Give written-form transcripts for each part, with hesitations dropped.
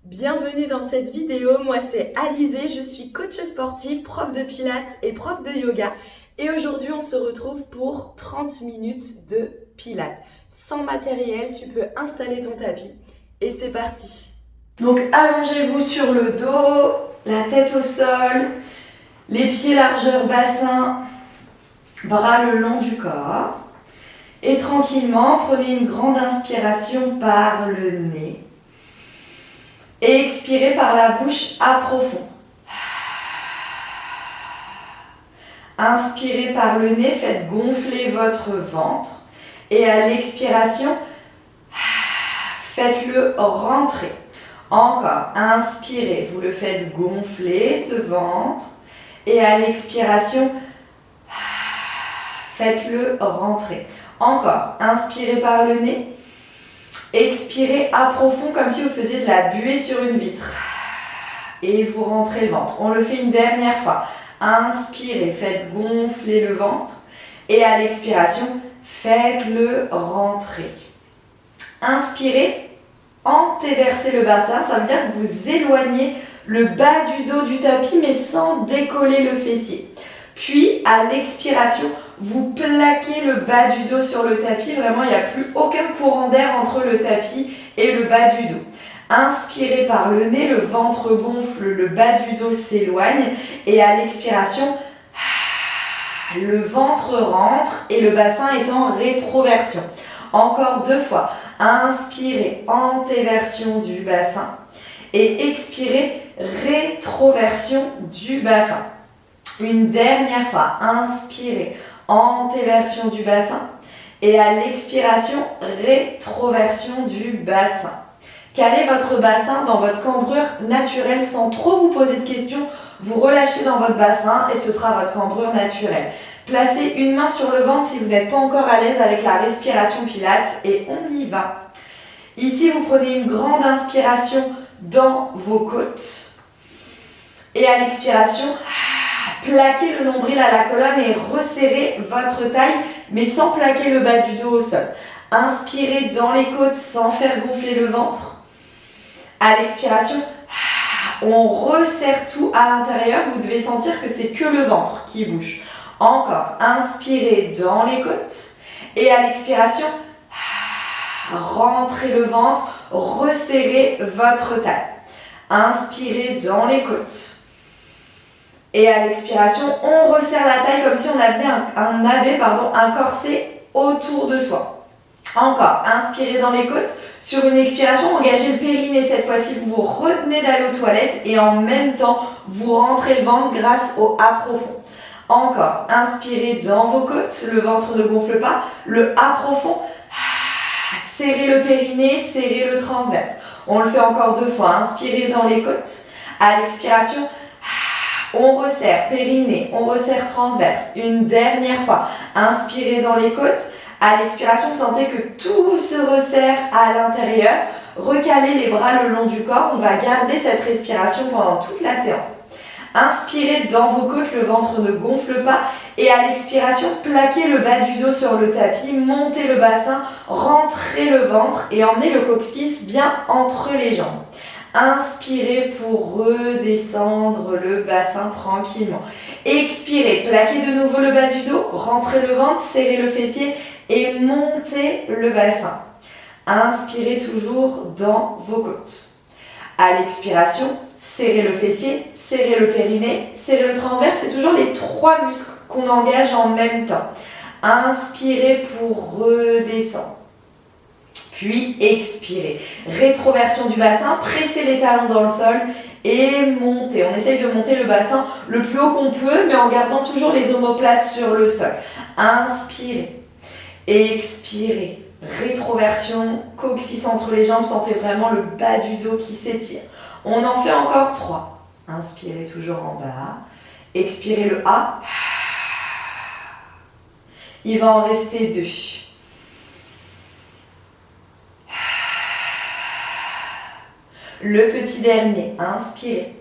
Bienvenue dans cette vidéo, moi c'est Alizée, je suis coach sportive, prof de pilates et prof de yoga et aujourd'hui on se retrouve pour 30 minutes de pilates. Sans matériel, tu peux installer ton tapis et c'est parti. Donc allongez-vous sur le dos, la tête au sol, les pieds largeur bassin, bras le long du corps et tranquillement prenez une grande inspiration par le nez. Et expirez par la bouche à profond. Inspirez par le nez, faites gonfler votre ventre. Et à l'expiration, faites-le rentrer. Encore, inspirez, vous le faites gonfler ce ventre. Et à l'expiration, faites-le rentrer. Encore, inspirez par le nez. Expirez à profond comme si vous faisiez de la buée sur une vitre. Et vous rentrez le ventre. On le fait une dernière fois. Inspirez, faites gonfler le ventre. Et à l'expiration, faites-le rentrer. Inspirez, antéversez le bassin. Ça veut dire que vous éloignez le bas du dos du tapis mais sans décoller le fessier. Puis à l'expiration, vous plaquez le bas du dos sur le tapis. Vraiment, il n'y a plus aucun courant d'air entre le tapis et le bas du dos. Inspirez par le nez, le ventre gonfle, le bas du dos s'éloigne. Et à l'expiration, le ventre rentre et le bassin est en rétroversion. Encore 2 fois. Inspirez, antéversion du bassin. Et expirez, rétroversion du bassin. Une dernière fois, inspirez, antéversion du bassin et à l'expiration, rétroversion du bassin. Calez votre bassin dans votre cambrure naturelle sans trop vous poser de questions. Vous relâchez dans votre bassin et ce sera votre cambrure naturelle. Placez une main sur le ventre si vous n'êtes pas encore à l'aise avec la respiration pilates et on y va. Ici, vous prenez une grande inspiration dans vos côtes et à l'expiration, plaquez le nombril à la colonne et resserrez votre taille, mais sans plaquer le bas du dos au sol. Inspirez dans les côtes sans faire gonfler le ventre. À l'expiration, on resserre tout à l'intérieur. Vous devez sentir que c'est que le ventre qui bouge. Encore, inspirez dans les côtes. Et à l'expiration, rentrez le ventre, resserrez votre taille. Inspirez dans les côtes. Et à l'expiration, on resserre la taille comme si on avait un corset autour de soi. Encore, inspirez dans les côtes. Sur une expiration, engagez le périnée. Cette fois-ci, vous vous retenez d'aller aux toilettes et en même temps, vous rentrez le ventre grâce au A profond. Encore, inspirez dans vos côtes. Le ventre ne gonfle pas. Le A profond. Serrez le périnée, serrez le transverse. On le fait encore 2 fois. Inspirez dans les côtes. À l'expiration, on resserre périnée, on resserre transverse. Une dernière fois. Inspirez dans les côtes. À l'expiration, sentez que tout se resserre à l'intérieur. Recalez les bras le long du corps. On va garder cette respiration pendant toute la séance. Inspirez dans vos côtes, le ventre ne gonfle pas. Et à l'expiration, plaquez le bas du dos sur le tapis. Montez le bassin, rentrez le ventre et emmenez le coccyx bien entre les jambes. Inspirez pour redescendre le bassin tranquillement. Expirez, plaquez de nouveau le bas du dos, rentrez le ventre, serrez le fessier et montez le bassin. Inspirez toujours dans vos côtes. À l'expiration, serrez le fessier, serrez le périnée, serrez le transverse. C'est toujours les 3 muscles qu'on engage en même temps. Inspirez pour redescendre. Puis expirez. Rétroversion du bassin, pressez les talons dans le sol et montez. On essaye de monter le bassin le plus haut qu'on peut, mais en gardant toujours les omoplates sur le sol. Inspirez. Expirez. Rétroversion, coccyx entre les jambes, sentez vraiment le bas du dos qui s'étire. On en fait encore 3. Inspirez toujours en bas. Expirez le A. Il va en rester 2. Le petit dernier, inspirez,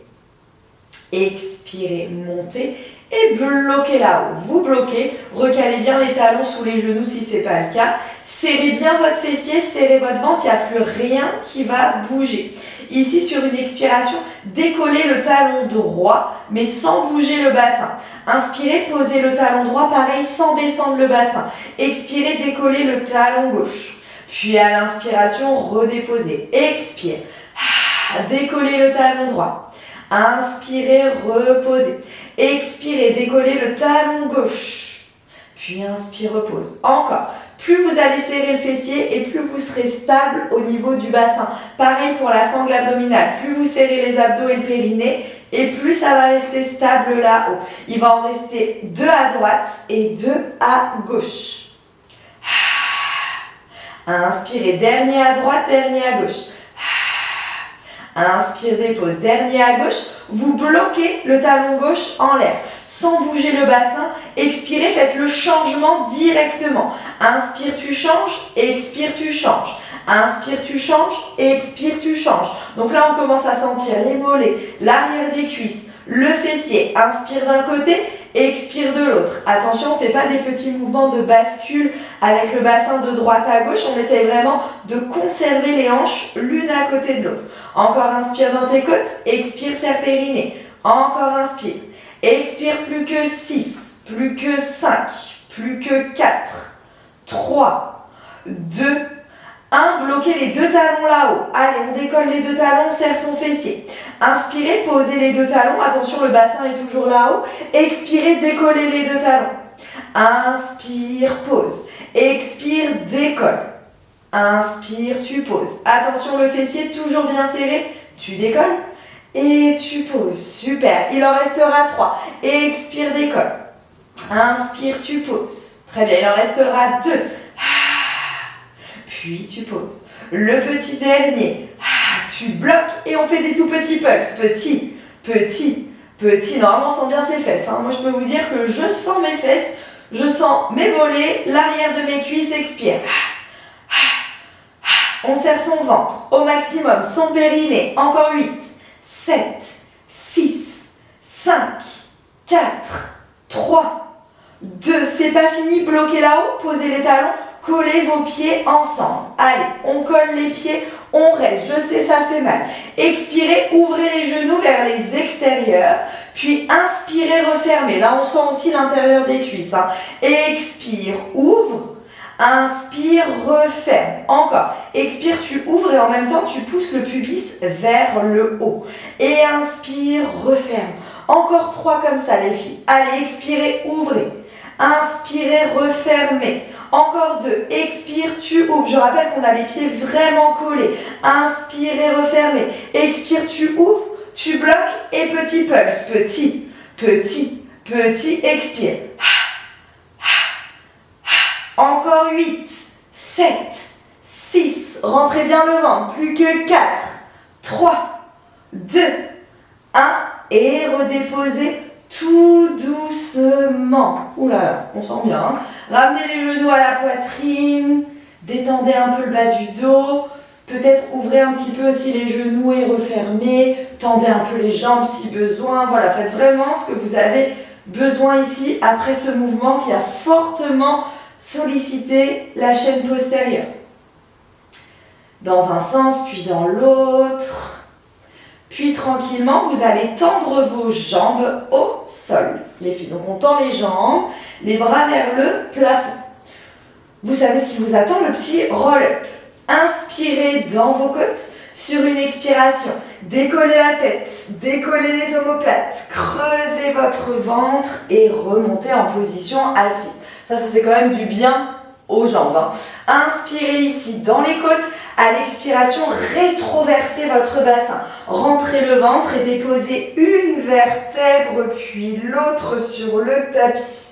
expirez, montez et bloquez là-haut. Vous bloquez, recalez bien les talons sous les genoux si ce n'est pas le cas. Serrez bien votre fessier, serrez votre ventre, il n'y a plus rien qui va bouger. Ici, sur une expiration, décollez le talon droit, mais sans bouger le bassin. Inspirez, posez le talon droit, pareil, sans descendre le bassin. Expirez, décollez le talon gauche. Puis à l'inspiration, redéposez. Expire. Décollez le talon droit. Inspirez, reposez. Expirez, décollez le talon gauche. Puis inspire, repose. Encore. Plus vous allez serrer le fessier et plus vous serez stable au niveau du bassin. Pareil pour la sangle abdominale. Plus vous serrez les abdos et le périnée et plus ça va rester stable là-haut. Il va en rester 2 à droite et 2 à gauche. Inspirez, dernier à droite, dernier à gauche. Inspire, dépose, dernier à gauche. Vous bloquez le talon gauche en l'air. Sans bouger le bassin, expirez, faites le changement directement. Inspire, tu changes, expire, tu changes. Inspire, tu changes, expire, tu changes. Donc là, on commence à sentir les mollets, l'arrière des cuisses, le fessier. Inspire d'un côté, expire de l'autre. Attention, on ne fait pas des petits mouvements de bascule avec le bassin de droite à gauche. On essaye vraiment de conserver les hanches l'une à côté de l'autre. Encore inspire dans tes côtes, expire, serre périnée. Encore inspire. Expire, plus que 6, plus que 5, plus que 4, 3, 2, 1. Bloquez les 2 talons là-haut. Allez, on décolle les 2 talons, on serre son fessier. Inspirez, posez les 2 talons. Attention, le bassin est toujours là-haut. Expirez, décollez les 2 talons. Inspire, pose. Expire, décolle. Inspire, tu poses. Attention, le fessier toujours bien serré. Tu décolles. Et tu poses. Super. Il en restera 3. Expire, décolle. Inspire, tu poses. Très bien. Il en restera 2. Puis tu poses. Le petit dernier. Tu bloques et on fait des tout petits pulses. Petit, petit, petit. Normalement, on sent bien ses fesses. Moi, je peux vous dire que je sens mes fesses. Je sens mes mollets, l'arrière de mes cuisses. Expire. On serre son ventre au maximum. Son périnée. Encore 8. 7, 6, 5, 4, 3, 2, c'est pas fini, bloquez là-haut, posez les talons, collez vos pieds ensemble. Allez, on colle les pieds, on reste, je sais ça fait mal. Expirez, ouvrez les genoux vers les extérieurs, puis inspirez, refermez. Là, on sent aussi l'intérieur des cuisses. Expire, ouvre. Inspire, referme. Encore. Expire, tu ouvres et en même temps, tu pousses le pubis vers le haut. Et inspire, referme. Encore 3 comme ça, les filles. Allez, expirez, ouvrez. Inspirez, refermez. Encore 2. Expire, tu ouvres. Je rappelle qu'on a les pieds vraiment collés. Inspirez, refermez. Expire, tu ouvres, tu bloques et petit pulse. Petit, petit, petit. Expire. Encore 8, 7, 6, rentrez bien le ventre, plus que 4, 3, 2, 1, et redéposez tout doucement. Ouh là là, on sent bien. Ramenez les genoux à la poitrine, détendez un peu le bas du dos, peut-être ouvrez un petit peu aussi les genoux et refermez, tendez un peu les jambes si besoin. Voilà, faites vraiment ce que vous avez besoin ici après ce mouvement qui a fortement solliciter la chaîne postérieure. Dans un sens, puis dans l'autre. Puis tranquillement, vous allez tendre vos jambes au sol, les filles. Donc on tend les jambes, les bras vers le plafond. Vous savez ce qui vous attend, le petit roll-up. Inspirez dans vos côtes. Sur une expiration, décollez la tête, décollez les omoplates, creusez votre ventre et remontez en position assise. Ça fait quand même du bien aux jambes. Inspirez ici dans les côtes. À l'expiration, rétroversez votre bassin. Rentrez le ventre et déposez une vertèbre puis l'autre sur le tapis.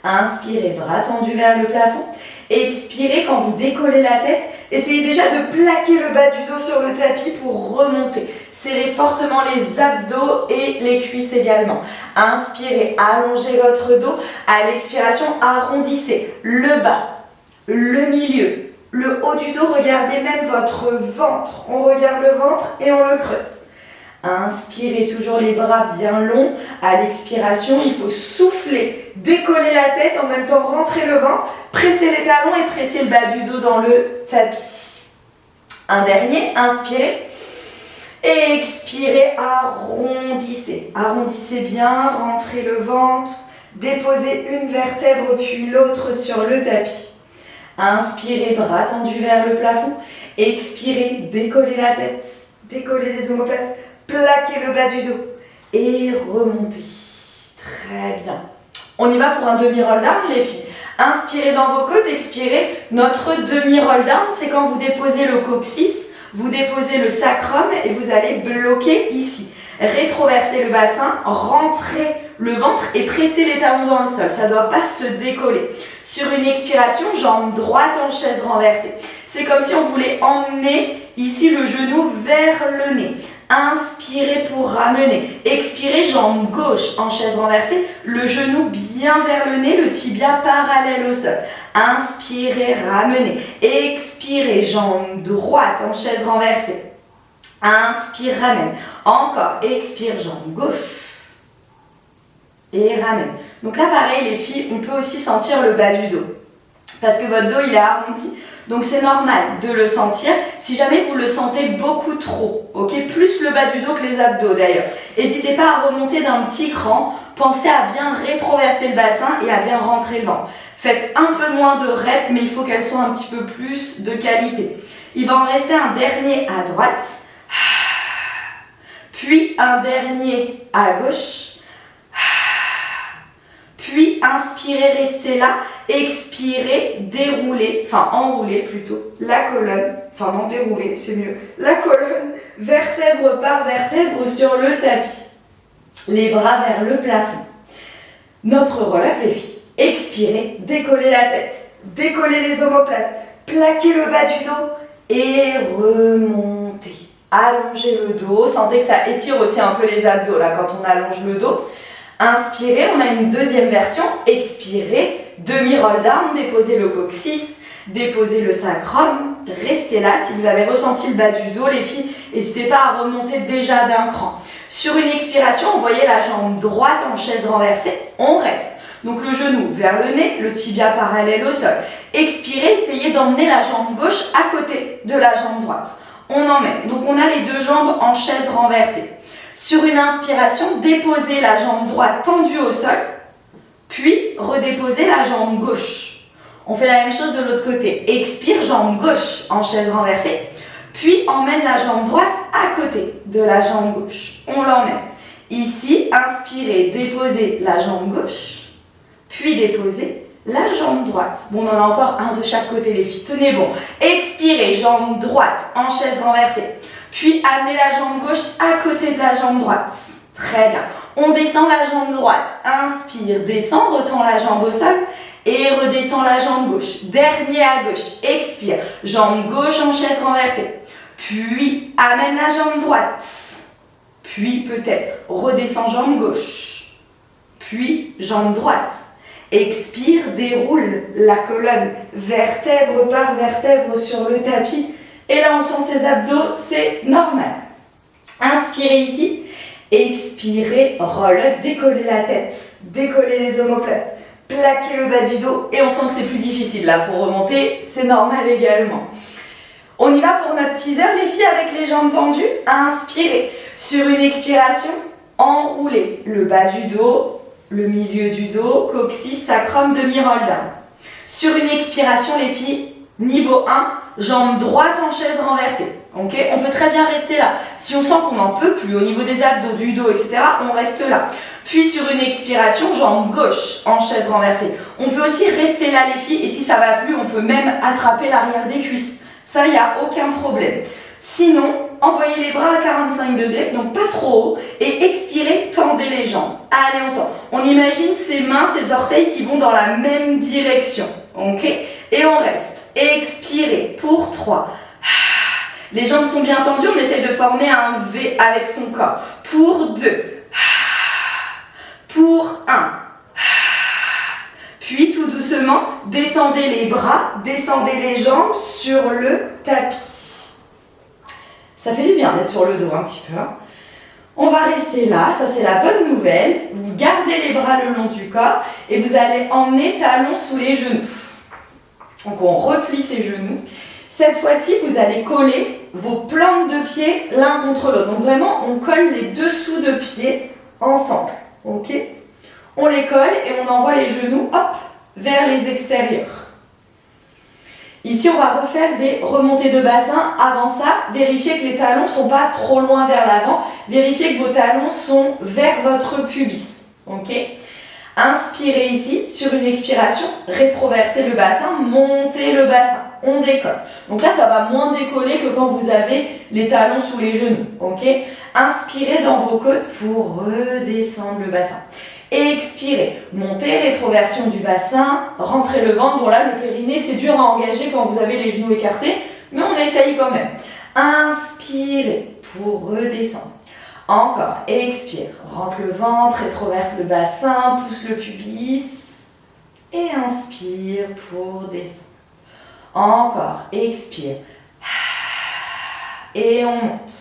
Inspirez, bras tendus vers le plafond. Expirez quand vous décollez la tête. Essayez déjà de plaquer le bas du dos sur le tapis pour remonter. Serrez fortement les abdos et les cuisses également. Inspirez, allongez votre dos. À l'expiration, arrondissez le bas, le milieu, le haut du dos. Regardez même votre ventre. On regarde le ventre et on le creuse. Inspirez toujours les bras bien longs. À l'expiration, il faut souffler, décoller la tête, en même temps rentrer le ventre, presser les talons et presser le bas du dos dans le tapis. Un dernier, inspirez. Expirez, arrondissez. Arrondissez bien, rentrez le ventre, déposez une vertèbre puis l'autre sur le tapis. Inspirez, bras tendus vers le plafond. Expirez, décollez la tête, décollez les omoplates, plaquez le bas du dos et remontez. Très bien. On y va pour un demi-roll down, les filles. Inspirez dans vos côtes, expirez. Notre demi-roll down, c'est quand vous déposez le coccyx, vous déposez le sacrum et vous allez bloquer ici. Rétroversez le bassin, rentrez le ventre et pressez les talons dans le sol. Ça ne doit pas se décoller. Sur une expiration, jambe droite en chaise renversée. C'est comme si on voulait emmener ici le genou vers le nez. Inspirez pour ramener. Expirez, jambe gauche en chaise renversée. Le genou bien vers le nez, le tibia parallèle au sol. Inspirez, ramenez. Expirez, jambe droite en chaise renversée. Inspire, ramène. Encore, expire, jambe gauche. Et ramène. Donc là, pareil, les filles, on peut aussi sentir le bas du dos. Parce que votre dos, il est arrondi. Donc c'est normal de le sentir. Si jamais vous le sentez beaucoup trop, ok, plus le bas du dos que les abdos d'ailleurs. N'hésitez pas à remonter d'un petit cran. Pensez à bien rétroverser le bassin et à bien rentrer le ventre. Faites un peu moins de reps, mais il faut qu'elles soient un petit peu plus de qualité. Il va en rester un dernier à droite. Puis un dernier à gauche. Puis inspirez, restez là. Expirez, déroulez, enfin enroulez plutôt la colonne. Enfin non, déroulez, c'est mieux. La colonne, vertèbre par vertèbre sur le tapis. Les bras vers le plafond. Notre roll-up, les filles. Expirez, décollez la tête. Décollez les omoplates. Plaquez le bas du dos et remontez. Allongez le dos. Sentez que ça étire aussi un peu les abdos là quand on allonge le dos. Inspirez, on a une deuxième version. Expirez, demi-roll down, déposez le coccyx, déposez le sacrum, restez là. Si vous avez ressenti le bas du dos, les filles, n'hésitez pas à remonter déjà d'un cran. Sur une expiration, vous voyez la jambe droite en chaise renversée, on reste. Donc le genou vers le nez, le tibia parallèle au sol. Expirez, essayez d'emmener la jambe gauche à côté de la jambe droite. On emmène. Donc on a les deux jambes en chaise renversée. Sur une inspiration, déposez la jambe droite tendue au sol, puis redéposez la jambe gauche. On fait la même chose de l'autre côté. Expire, jambe gauche en chaise renversée, puis emmène la jambe droite à côté de la jambe gauche. On l'emmène. Ici, inspirez, déposez la jambe gauche, puis déposez la jambe droite. Bon, on en a encore un de chaque côté, les filles. Tenez bon. Expirez, jambe droite en chaise renversée. Puis amenez la jambe gauche à côté de la jambe droite. Très bien. On descend la jambe droite. Inspire, descend, retend la jambe au sol et redescend la jambe gauche. Dernier à gauche. Expire, jambe gauche en chaise renversée. Puis amène la jambe droite. Puis peut-être redescend jambe gauche. Puis jambe droite. Expire, déroule la colonne vertèbre par vertèbre sur le tapis. Et là, on sent ses abdos, c'est normal. Inspirez ici. Expirez, roll up, décollez la tête. Décollez les omoplates. Plaquez le bas du dos. Et on sent que c'est plus difficile là pour remonter. C'est normal également. On y va pour notre teaser, les filles, avec les jambes tendues. Inspirez. Sur une expiration, enroulez le bas du dos, le milieu du dos, coccyx, sacrum, demi-roll down. Sur une expiration, les filles, niveau 1, jambe droite en chaise renversée. Okay, on peut très bien rester là. Si on sent qu'on n'en peut plus au niveau des abdos, du dos, etc., on reste là. Puis sur une expiration, jambe gauche en chaise renversée. On peut aussi rester là, les filles, et si ça va plus, on peut même attraper l'arrière des cuisses. Ça, il n'y a aucun problème. Sinon, envoyez les bras à 45 degrés, donc pas trop haut, et expirez, tendez les jambes. Allez, on tend. On imagine ses mains, ses orteils qui vont dans la même direction. Ok, et on reste. Expirez pour 3. Les jambes sont bien tendues, on essaye de former un V avec son corps. Pour 2. Pour 1. Puis tout doucement, descendez les bras, descendez les jambes sur le tapis. Ça fait du bien d'être sur le dos un petit peu. Hein. On va rester là, ça c'est la bonne nouvelle. Vous gardez les bras le long du corps et vous allez emmener talons sous les genoux. Donc on replie ses genoux. Cette fois-ci, vous allez coller vos plantes de pied l'un contre l'autre. Donc vraiment, on colle les dessous de pied ensemble. Ok ? On les colle et on envoie les genoux, hop, vers les extérieurs. Ici, on va refaire des remontées de bassin. Avant ça, vérifiez que les talons ne sont pas trop loin vers l'avant. Vérifiez que vos talons sont vers votre pubis. Ok ? Inspirez ici, sur une expiration, rétroversez le bassin, montez le bassin. On décolle. Donc là, ça va moins décoller que quand vous avez les talons sous les genoux. Ok ? Inspirez dans vos côtes pour redescendre le bassin. Expirez, montez, rétroversion du bassin, rentrez le ventre. Bon là, le périnée, c'est dur à engager quand vous avez les genoux écartés, mais on essaye quand même. Inspirez pour redescendre. Encore, expire, rentre le ventre, rétroverse le bassin, pousse le pubis. Et inspire pour descendre. Encore, expire. Et on monte.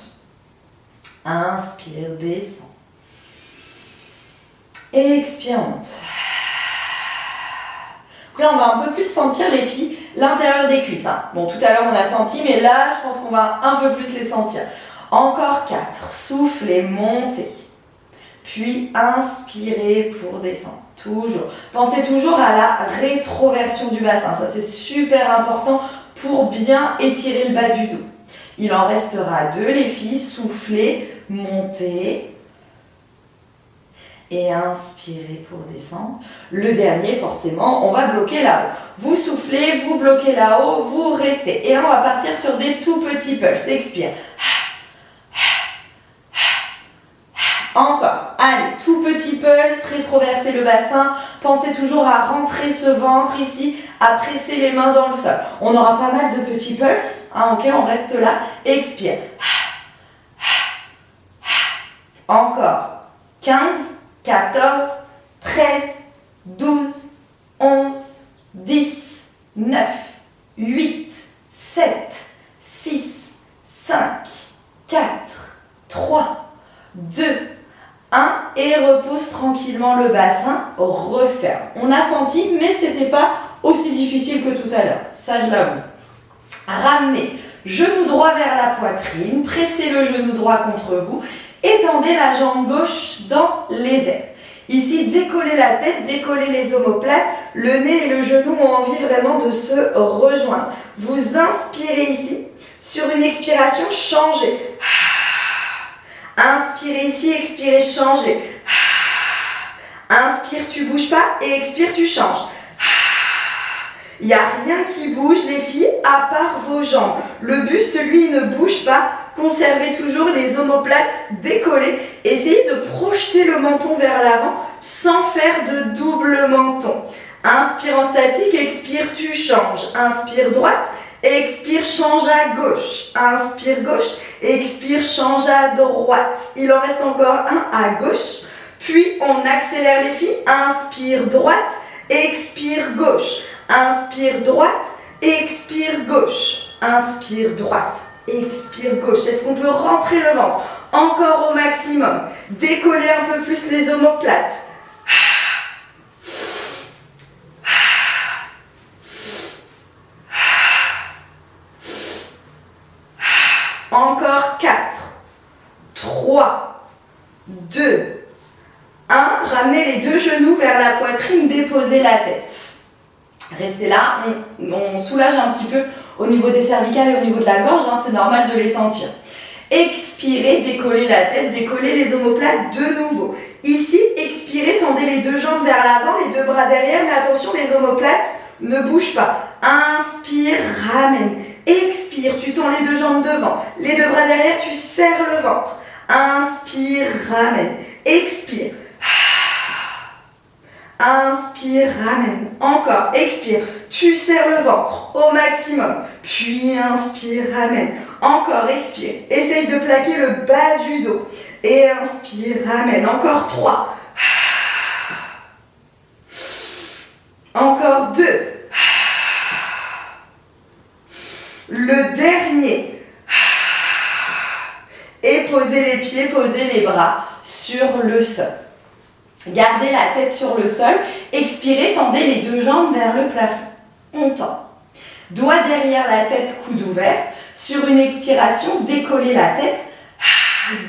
Inspire, descend. Expire, monte. Donc là, on va un peu plus sentir les filles, l'intérieur des cuisses. Hein. Bon, tout à l'heure, on a senti, mais là, je pense qu'on va un peu plus les sentir. Encore 4. Soufflez, montez. Puis, inspirez pour descendre. Toujours. Pensez toujours à la rétroversion du bassin. Ça, c'est super important pour bien étirer le bas du dos. Il en restera 2, les filles. Soufflez, montez. Et inspirez pour descendre. Le dernier, forcément, on va bloquer là-haut. Vous soufflez, vous bloquez là-haut, vous restez. Et là, on va partir sur des tout petits pulses. Expire. Encore. Allez, tout petit pulse, rétroversez le bassin. Pensez toujours à rentrer ce ventre ici, à presser les mains dans le sol. On aura pas mal de petits pulses. Hein, ok, on reste là. Expire. Encore. 15. 14, 13, 12, 11, 10, 9, 8, 7, 6, 5, 4, 3, 2, 1 et repose tranquillement le bassin, referme. On a senti, mais c'était pas aussi difficile que tout à l'heure, ça je l'avoue. Ramenez genou droit vers la poitrine, pressez le genou droit contre vous. Étendez la jambe gauche dans les airs. Ici, décollez la tête, décollez les omoplates. Le nez et le genou ont envie vraiment de se rejoindre. Vous inspirez ici. Sur une expiration, changez. Inspirez ici, expirez, changez. Inspire, tu bouges pas et expire, tu changes. Il n'y a rien qui bouge, les filles, à part vos jambes. Le buste, lui, ne bouge pas. Conservez toujours les omoplates décollées. Essayez de projeter le menton vers l'avant sans faire de double menton. Inspire en statique, expire, tu changes. Inspire droite, expire, change à gauche. Inspire gauche, expire, change à droite. Il en reste encore un à gauche. Puis, on accélère les filles. Inspire droite, expire gauche. Inspire droite, expire gauche. Inspire droite, expire gauche. Est-ce qu'on peut rentrer le ventre? Encore au maximum. Décoller un peu plus les omoplates. Encore 4, 3, 2, 1. Ramenez les deux genoux vers la poitrine, déposez la tête. Restez là, on soulage un petit peu au niveau des cervicales et au niveau de la gorge, hein, c'est normal de les sentir. Expirez, décollez la tête, décollez les omoplates de nouveau. Ici, expirez, tendez les deux jambes vers l'avant, les deux bras derrière, mais attention, les omoplates ne bougent pas. Inspire, ramène. Expire, tu tends les deux jambes devant, les deux bras derrière, tu serres le ventre. Inspire, ramène. Expire. Inspire, ramène. Encore, expire. Tu serres le ventre au maximum. Puis inspire, ramène. Encore, expire. Essaye de plaquer le bas du dos. Et inspire, ramène. Encore 3. Encore 2. Le dernier. Et posez les pieds, posez les bras sur le sol. Gardez la tête sur le sol. Expirez, tendez les deux jambes vers le plafond. On tend. Doigts derrière la tête, coude ouvert. Sur une expiration, décollez la tête.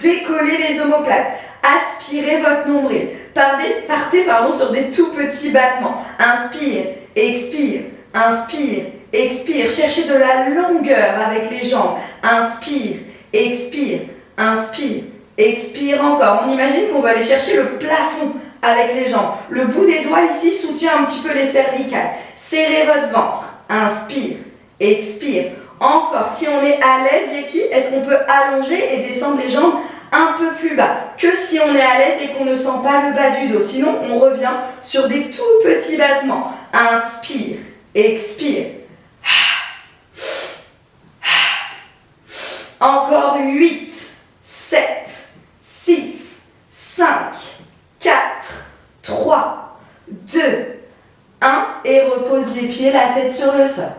Décollez les omoplates. Aspirez votre nombril. Partez sur des tout petits battements. Inspire, expire, inspire, expire. Cherchez de la longueur avec les jambes. Inspire, expire, inspire, expire encore. On imagine qu'on va aller chercher le plafond avec les jambes. Le bout des doigts ici soutient un petit peu les cervicales. Serrez votre ventre. Inspire, expire. Encore, si on est à l'aise les filles, est-ce qu'on peut allonger et descendre les jambes un peu plus bas que si on est à l'aise et qu'on ne sent pas le bas du dos? Sinon, on revient sur des tout petits battements. Inspire, expire. Encore 8, 7, 6, 5, 4, 3, 2, 1 et repose les pieds, la tête sur le sol.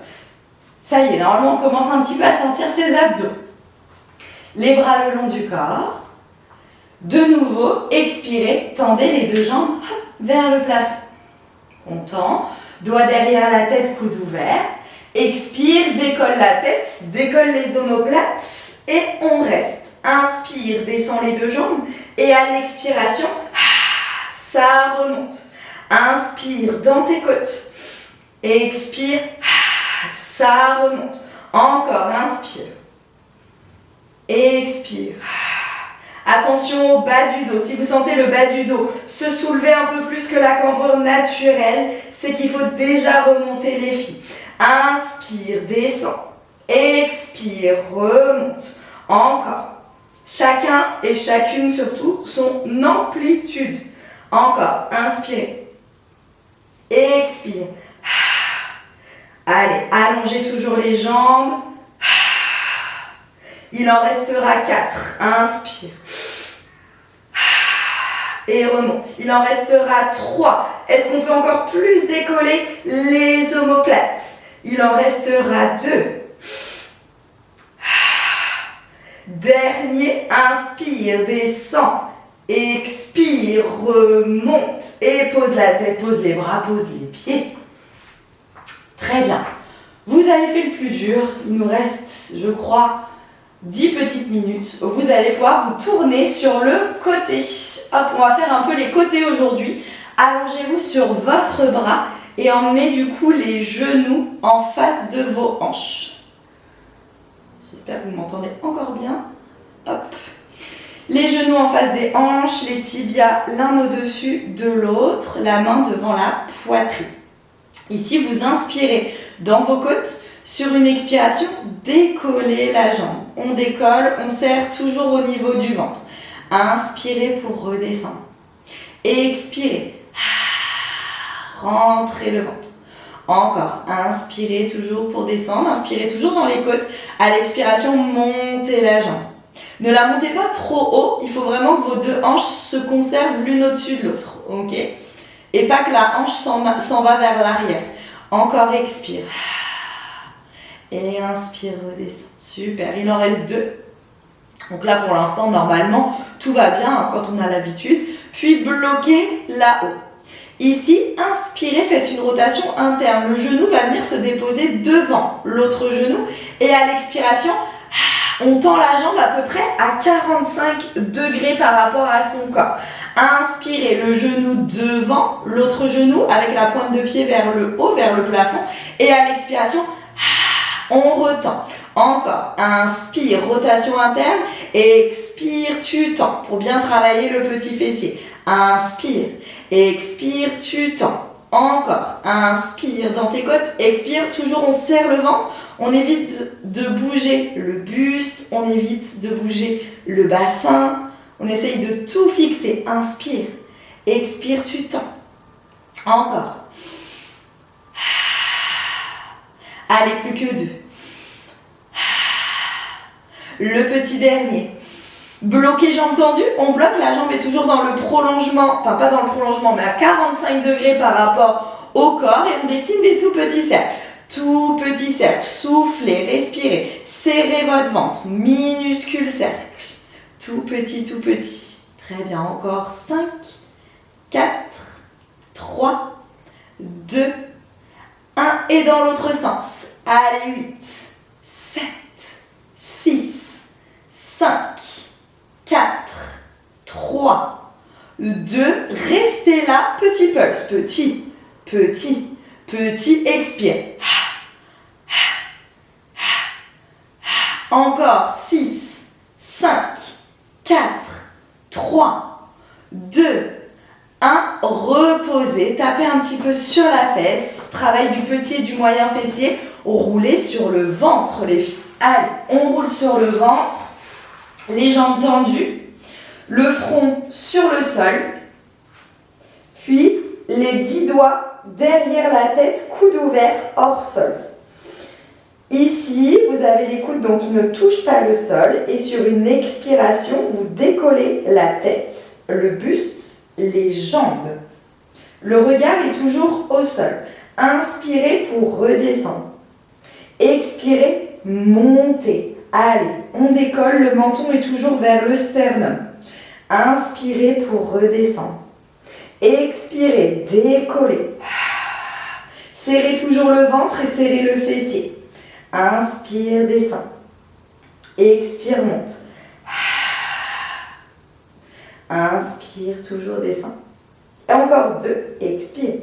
Ça y est, normalement on commence un petit peu à sentir ses abdos. Les bras le long du corps. De nouveau, expirez, tendez les deux jambes vers le plafond. On tend, doigts derrière la tête, coude ouvert. Expire, décolle la tête, décolle les omoplates et on reste. Inspire, descend les deux jambes et à l'expiration, ça remonte. Inspire dans tes côtes. Expire, ça remonte. Encore, inspire. Expire. Attention au bas du dos. Si vous sentez le bas du dos se soulever un peu plus que la cambrure naturelle, c'est qu'il faut déjà remonter les filles. Inspire, descend. Expire, remonte. Encore. Chacun et chacune surtout son amplitude. Encore. Inspirez. Expire. Allez, allongez toujours les jambes. Il en restera 4. Inspire. Et remonte. Il en restera 3. Est-ce qu'on peut encore plus décoller les omoplates? Il en restera 2. Dernier, inspire, descend. Expire, remonte. Et pose la tête, pose les bras, pose les pieds. Très bien. Vous avez fait le plus dur. Il nous reste, je crois, 10 petites minutes. Vous allez pouvoir vous tourner sur le côté. Hop, on va faire un peu les côtés aujourd'hui. Allongez-vous sur votre bras et emmenez du coup les genoux en face de vos hanches. J'espère que vous m'entendez encore bien. Hop. Les genoux en face des hanches, les tibias l'un au-dessus de l'autre, la main devant la poitrine. Ici, vous inspirez dans vos côtes. Sur une expiration, décollez la jambe. On décolle, on serre toujours au niveau du ventre. Inspirez pour redescendre. Expirez. Rentrez le ventre. Encore. Inspirez toujours pour descendre. Inspirez toujours dans les côtes. À l'expiration, montez la jambe. Ne la montez pas trop haut. Il faut vraiment que vos deux hanches se conservent l'une au-dessus de l'autre. Ok ? Et pas que la hanche s'en va vers l'arrière. Encore, expire. Et inspire, redescend. Super, il en reste 2. Donc là, pour l'instant, normalement, tout va bien quand on a l'habitude. Puis, bloquez là-haut. Ici, inspirez, faites une rotation interne. Le genou va venir se déposer devant l'autre genou. Et à l'expiration, on tend la jambe à peu près à 45 degrés par rapport à son corps. Inspirez, le genou devant, l'autre genou avec la pointe de pied vers le haut, vers le plafond. Et à l'expiration, on retend. Encore. Inspire, rotation interne. Expire, tu tends pour bien travailler le petit fessier. Inspire. Expire, tu tends. Encore. Inspire dans tes côtes. Expire. Toujours, on serre le ventre. On évite de bouger le buste. On évite de bouger le bassin. On essaye de tout fixer. Inspire. Expire, tu tends. Encore. Allez, plus que 2. Le petit dernier. Bloqué, jambes tendues. On bloque, la jambe est toujours dans le prolongement. Enfin, pas dans le prolongement, mais à 45 degrés par rapport au corps. Et on dessine des tout petits cercles. Tout petit cercle. Soufflez, respirez. Serrez votre ventre. Minuscule cercle. Tout petit, tout petit. Très bien, encore 5, 4, 3, 2, 1. Et dans l'autre sens. Allez, 8, 7, 6, 5, 4, 3, 2. Restez là, petit pulse. Petit, petit, petit. Expire. Encore 6, 5, 4, 3, 2, 1. Reposez. Tapez un petit peu sur la fesse. Travail du petit et du moyen fessier. Roulez sur le ventre, les filles. Allez, on roule sur le ventre. Les jambes tendues. Le front sur le sol. Puis, les 10 doigts derrière la tête, coude ouvert hors sol. Ici, vous avez les coudes donc qui ne touchent pas le sol et sur une expiration, vous décollez la tête, le buste, les jambes. Le regard est toujours au sol. Inspirez pour redescendre. Expirez, montez. Allez, on décolle, le menton est toujours vers le sternum. Inspirez pour redescendre. Expirez, décollez. Serrez toujours le ventre et serrez le fessier. Inspire, descend. Expire, monte. Inspire, toujours descend. Et encore 2. Expire.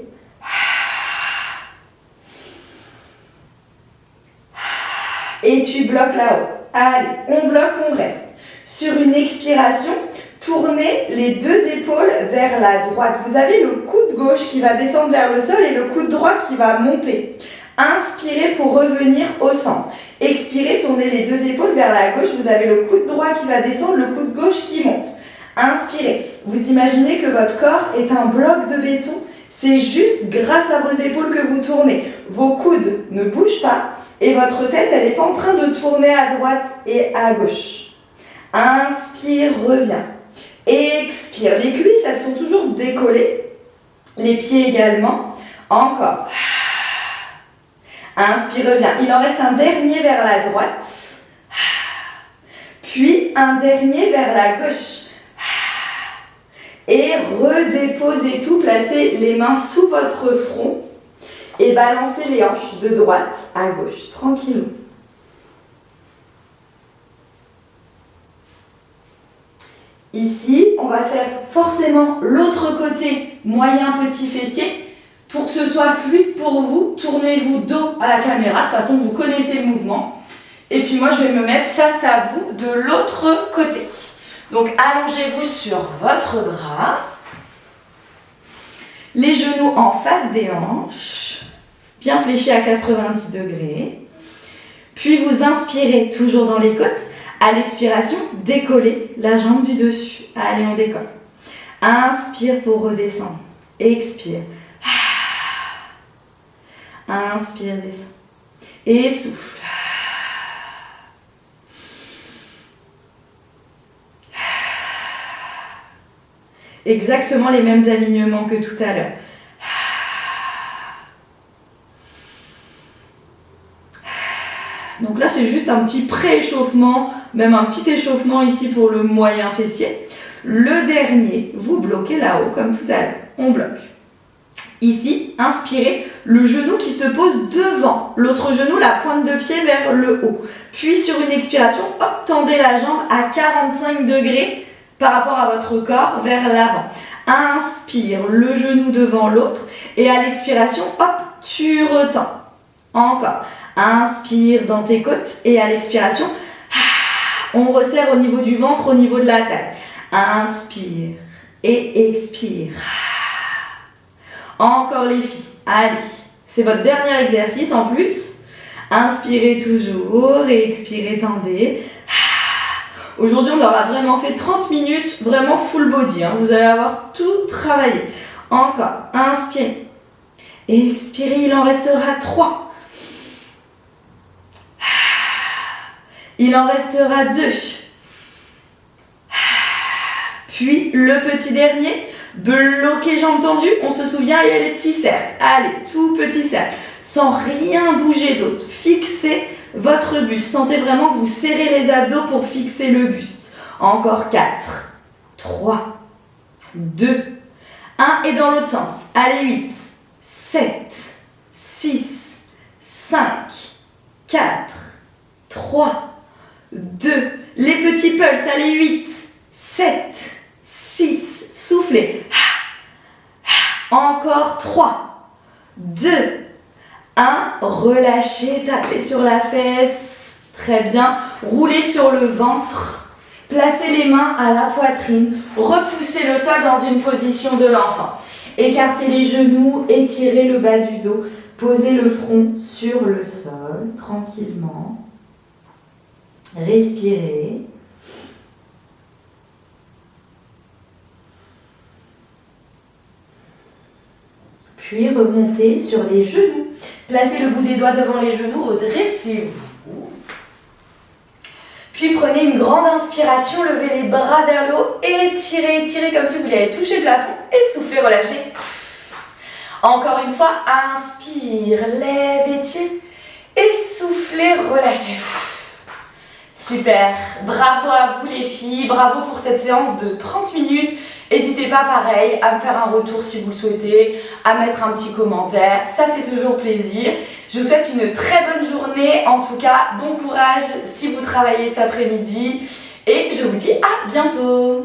Et tu bloques là-haut. Allez, on bloque, on reste. Sur une expiration, tournez les 2 épaules vers la droite. Vous avez le coude gauche qui va descendre vers le sol et le coude droit qui va monter. Inspirez pour revenir au centre. Expirez, tournez les 2 épaules vers la gauche. Vous avez le coude droit qui va descendre, le coude gauche qui monte. Inspirez. Vous imaginez que votre corps est un bloc de béton. C'est juste grâce à vos épaules que vous tournez. Vos coudes ne bougent pas et votre tête, elle n'est pas en train de tourner à droite et à gauche. Inspire, reviens. Expire. Les cuisses, elles sont toujours décollées. Les pieds également. Encore. Inspire, reviens. Il en reste un dernier vers la droite. Puis un dernier vers la gauche. Et redéposez tout. Placez les mains sous votre front. Et balancez les hanches de droite à gauche. Tranquillou. Ici, on va faire forcément l'autre côté moyen petit fessier. Pour que ce soit fluide pour vous, tournez-vous dos à la caméra. De toute façon, vous connaissez le mouvement. Et puis moi, je vais me mettre face à vous de l'autre côté. Donc, allongez-vous sur votre bras. Les genoux en face des hanches. Bien fléchis à 90 degrés. Puis vous inspirez toujours dans les côtes. À l'expiration, décollez la jambe du dessus. Allez, on décolle. Inspire pour redescendre. Expire. Inspire, descend. Et souffle. Exactement les mêmes alignements que tout à l'heure. Donc là, c'est juste un petit pré-échauffement, même un petit échauffement ici pour le moyen fessier. Le dernier, vous bloquez là-haut comme tout à l'heure. On bloque. Ici, inspirez, le genou qui se pose devant, l'autre genou, la pointe de pied vers le haut. Puis sur une expiration, hop, tendez la jambe à 45 degrés par rapport à votre corps vers l'avant. Inspire, le genou devant l'autre et à l'expiration, hop, tu retends. Encore. Inspire dans tes côtes et à l'expiration, on resserre au niveau du ventre, au niveau de la taille. Inspire et expire. Encore les filles. Allez, c'est votre dernier exercice en plus. Inspirez toujours et expirez, tendez. Aujourd'hui, on aura vraiment fait 30 minutes, vraiment full body. Vous allez avoir tout travaillé. Encore. Inspirez. Expirez, il en restera 3. Il en restera 2. Puis le petit dernier, bloquez jambes tendues. On se souvient, il y a les petits cercles. Allez, tout petit cercle. Sans rien bouger d'autre. Fixez votre buste. Sentez vraiment que vous serrez les abdos pour fixer le buste. Encore 4, 3, 2, 1 et dans l'autre sens. Allez, 8, 7, 6, 5, 4, 3, 2. Les petits pulses, allez, 8, 7, 6. Soufflez. Encore 3, 2, 1. Relâchez, tapez sur la fesse. Très bien. Roulez sur le ventre. Placez les mains à la poitrine, repoussez le sol dans une position de l'enfant. Écartez les genoux, étirez le bas du dos, posez le front sur le sol, tranquillement. Respirez. Puis remontez sur les genoux. Placez le bout des doigts devant les genoux, redressez-vous. Puis prenez une grande inspiration, levez les bras vers le haut, étirez, étirez comme si vous vouliez toucher le plafond et soufflez, relâchez. Encore une fois, inspire, lève, étire et soufflez, relâchez. Super, bravo à vous les filles, bravo pour cette séance de 30 minutes. N'hésitez pas pareil à me faire un retour si vous le souhaitez, à mettre un petit commentaire, ça fait toujours plaisir. Je vous souhaite une très bonne journée, en tout cas bon courage si vous travaillez cet après-midi et je vous dis à bientôt.